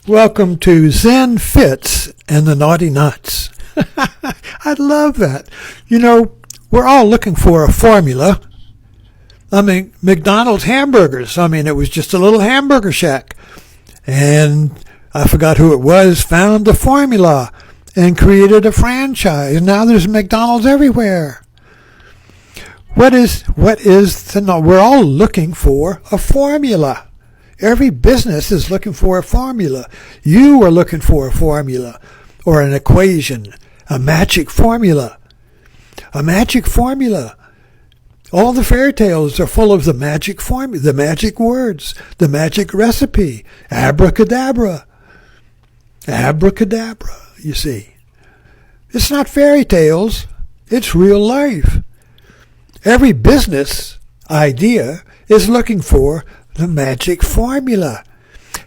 Welcome to Zen Fits and the Naughty Knots. I love that. You know, we're all looking for a formula. I mean, McDonald's hamburgers. I mean, it was just a little hamburger shack. And I forgot who it was, found the formula and created a franchise. Now there's McDonald's everywhere. We're all looking for a formula. Every business is looking for a formula. You are looking for a formula or an equation, a magic formula. A magic formula. All the fairy tales are full of the magic formula, the magic words, the magic recipe. Abracadabra. Abracadabra, you see. It's not fairy tales. It's real life. Every business idea is looking for the magic formula.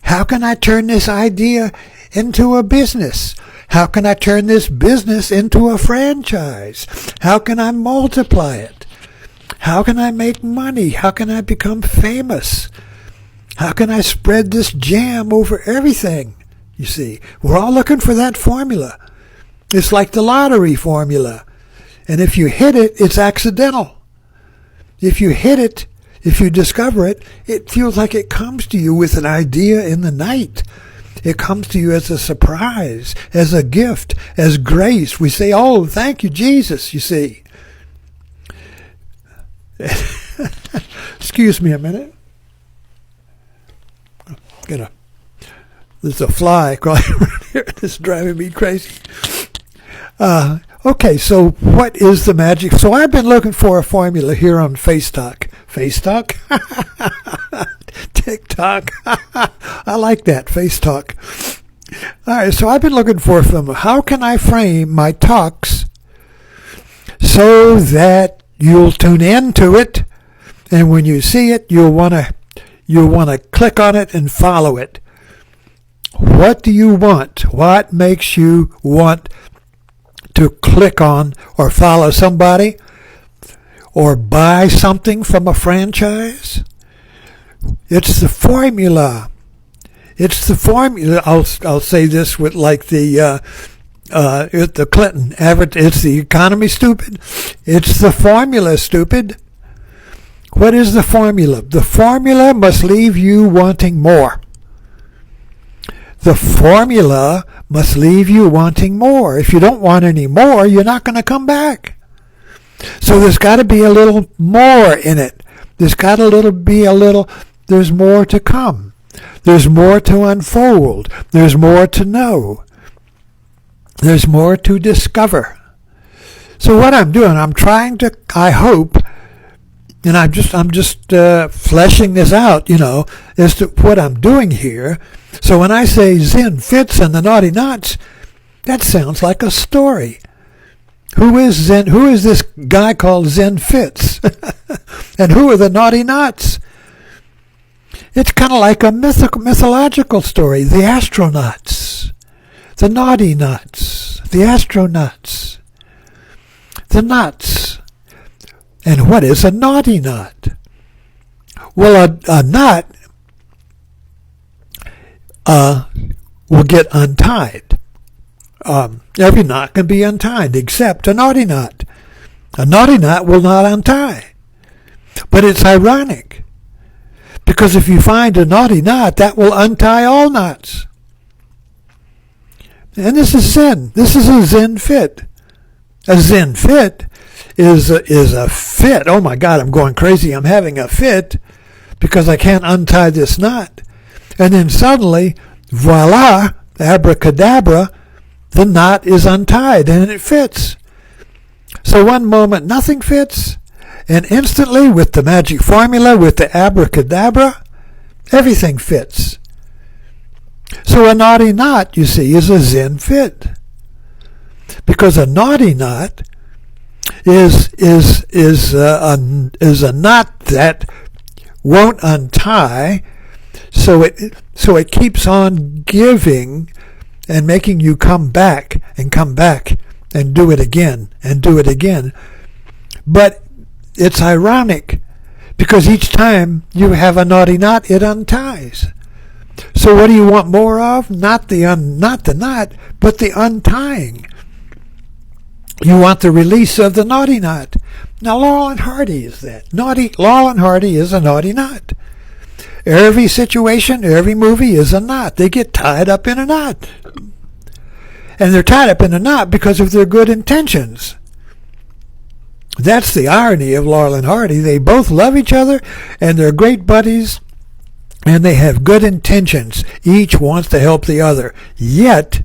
How can I turn this idea into a business? How can I turn this business into a franchise? How can I multiply it? How can I make money? How can I become famous? How can I spread this jam over everything? You see, we're all looking for that formula. It's like the lottery formula. And if you hit it, it's accidental. If you hit it, if you discover it, it feels like it comes to you with an idea in the night. It comes to you as a surprise, as a gift, as grace. We say, oh, thank you, Jesus, you see. Excuse me a minute. There's a fly crawling around here. It's driving me crazy. Okay, so what is the magic? So I've been looking for a formula here on FaceTalk. FaceTalk? TikTok. I like that, FaceTalk. All right, so I've been looking for them. How can I frame my talks so that you'll tune into it, and when you see it, you'll want to click on it and follow it. What do you want? What makes you want to click on or follow somebody or buy something from a franchise? It's the formula. It's the formula. I'll say this with like the Clinton average. It's the economy, stupid. It's the formula, stupid. What is the formula? The formula must leave you wanting more. The formula must leave you wanting more. If you don't want any more, you're not going to come back. So there's got to be a little more in it. There's more to come. There's more to unfold. There's more to know. There's more to discover. So what I'm doing, I'm trying to, I hope, and I'm just fleshing this out, as to what I'm doing here. So when I say Zen Fits and the Naughty Knots, that sounds like a story. Who is Zen? Who is this guy called Zen Fits? And who are the Naughty Knots? It's kind of like a mythological story. The astronauts, the naughty knots, the astronauts, the knots. And what is a naughty knot? Well, a knot will get untied. Every knot can be untied except a naughty knot. A naughty knot will not untie. But it's ironic, because if you find a naughty knot, that will untie all knots. And this is Zen. This is a Zen fit. A Zen fit is a fit. Oh my God, I'm going crazy. I'm having a fit because I can't untie this knot. And then suddenly, voila, abracadabra, the knot is untied and it fits. So one moment nothing fits, and instantly with the magic formula, with the abracadabra, everything fits. So a naughty knot, you see, is a Zen fit. Because a naughty knot is a knot that won't untie, so it keeps on giving and making you come back and do it again and do it again. But it's ironic, because each time you have a naughty knot, it unties. So what do you want more of? Not the knot, but the untying. You want the release of the naughty knot. Now Laurel and Hardy is that. Laurel and Hardy is a naughty knot. Every situation, every movie is a knot. They get tied up in a knot. And they're tied up in a knot because of their good intentions. That's the irony of Laurel and Hardy. They both love each other, and they're great buddies, and they have good intentions. Each wants to help the other. Yet,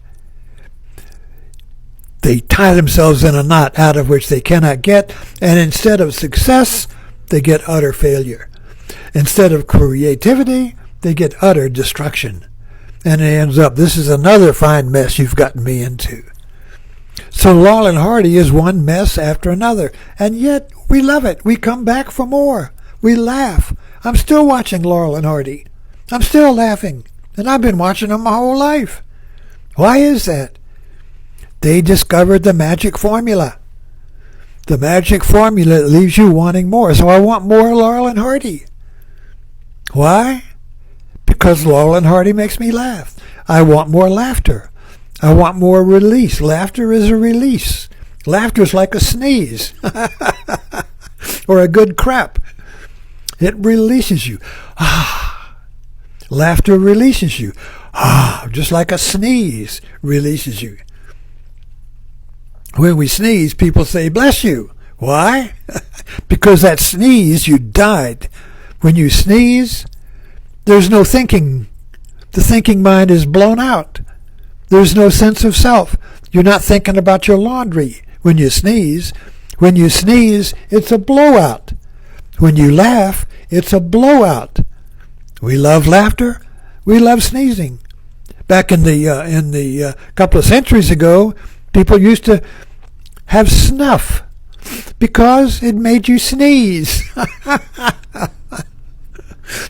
they tie themselves in a knot out of which they cannot get, and instead of success, they get utter failure. Instead of creativity, they get utter destruction. And it ends up, this is another fine mess you've gotten me into. So Laurel and Hardy is one mess after another. And yet, we love it. We come back for more. We laugh. I'm still watching Laurel and Hardy. I'm still laughing. And I've been watching them my whole life. Why is that? They discovered the magic formula. The magic formula that leaves you wanting more. So I want more Laurel and Hardy. Why? Because Laurel and Hardy makes me laugh. I want more laughter. I want more release. Laughter is a release. Laughter is like a sneeze or a good crap. It releases you. Laughter releases you. Just like a sneeze releases you. When we sneeze, people say, bless you. Why? Because that sneeze, you died. When you sneeze, there's no thinking. The thinking mind is blown out. There's no sense of self. You're not thinking about your laundry when you sneeze. When you sneeze, it's a blowout. When you laugh, it's a blowout. We love laughter. We love sneezing. Back in the couple of centuries ago, people used to have snuff because it made you sneeze.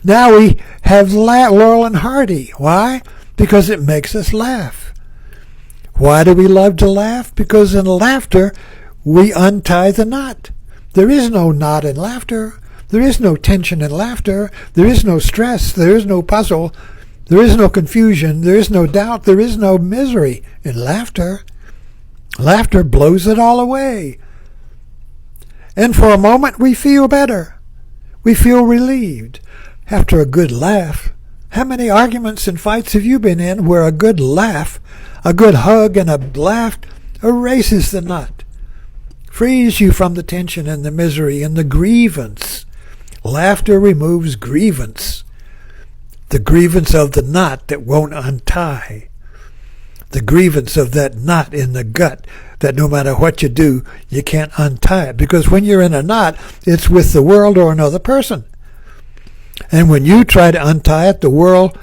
Now we have Laurel and Hardy. Why? Because it makes us laugh. Why do we love to laugh? Because in laughter, we untie the knot. There is no knot in laughter. There is no tension in laughter. There is no stress. There is no puzzle. There is no confusion. There is no doubt. There is no misery in laughter. Laughter blows it all away. And for a moment, we feel better. We feel relieved. After a good laugh, how many arguments and fights have you been in where a good laugh, a good hug and a laugh erases the knot, frees you from the tension and the misery and the grievance? Laughter removes grievance, the grievance of the knot that won't untie, the grievance of that knot in the gut that no matter what you do, you can't untie it. Because when you're in a knot, it's with the world or another person. And when you try to untie it, the world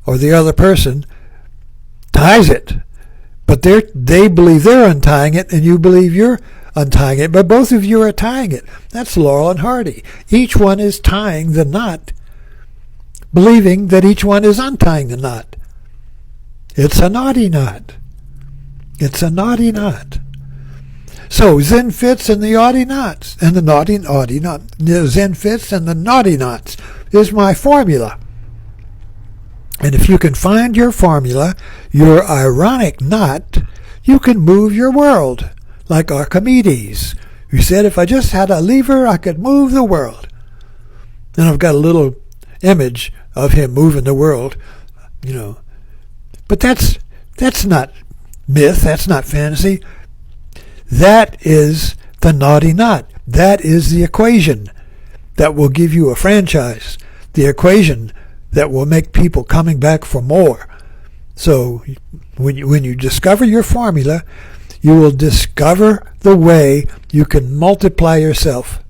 or the other person ties it. But they believe they're untying it, and you believe you're untying it. But both of you are tying it. That's Laurel and Hardy. Each one is tying the knot, believing that each one is untying the knot. It's a naughty knot. It's a naughty knot. So Zen fits in the naughty knots, and the naughty knot. Zen fits in the naughty knots is my formula. And if you can find your formula, your ironic knot, you can move your world, like Archimedes, who said, if I just had a lever, I could move the world. And I've got a little image of him moving the world, But that's not myth, that's not fantasy. That is the naughty knot. That is the equation that will give you a franchise, the equation that will make people coming back for more. So when you discover your formula, you will discover the way you can multiply yourself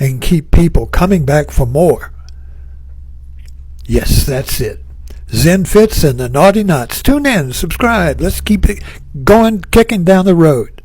and keep people coming back for more. Yes, that's it. Zen fits and the naughty knots. Tune in, subscribe. Let's keep it going, kicking down the road.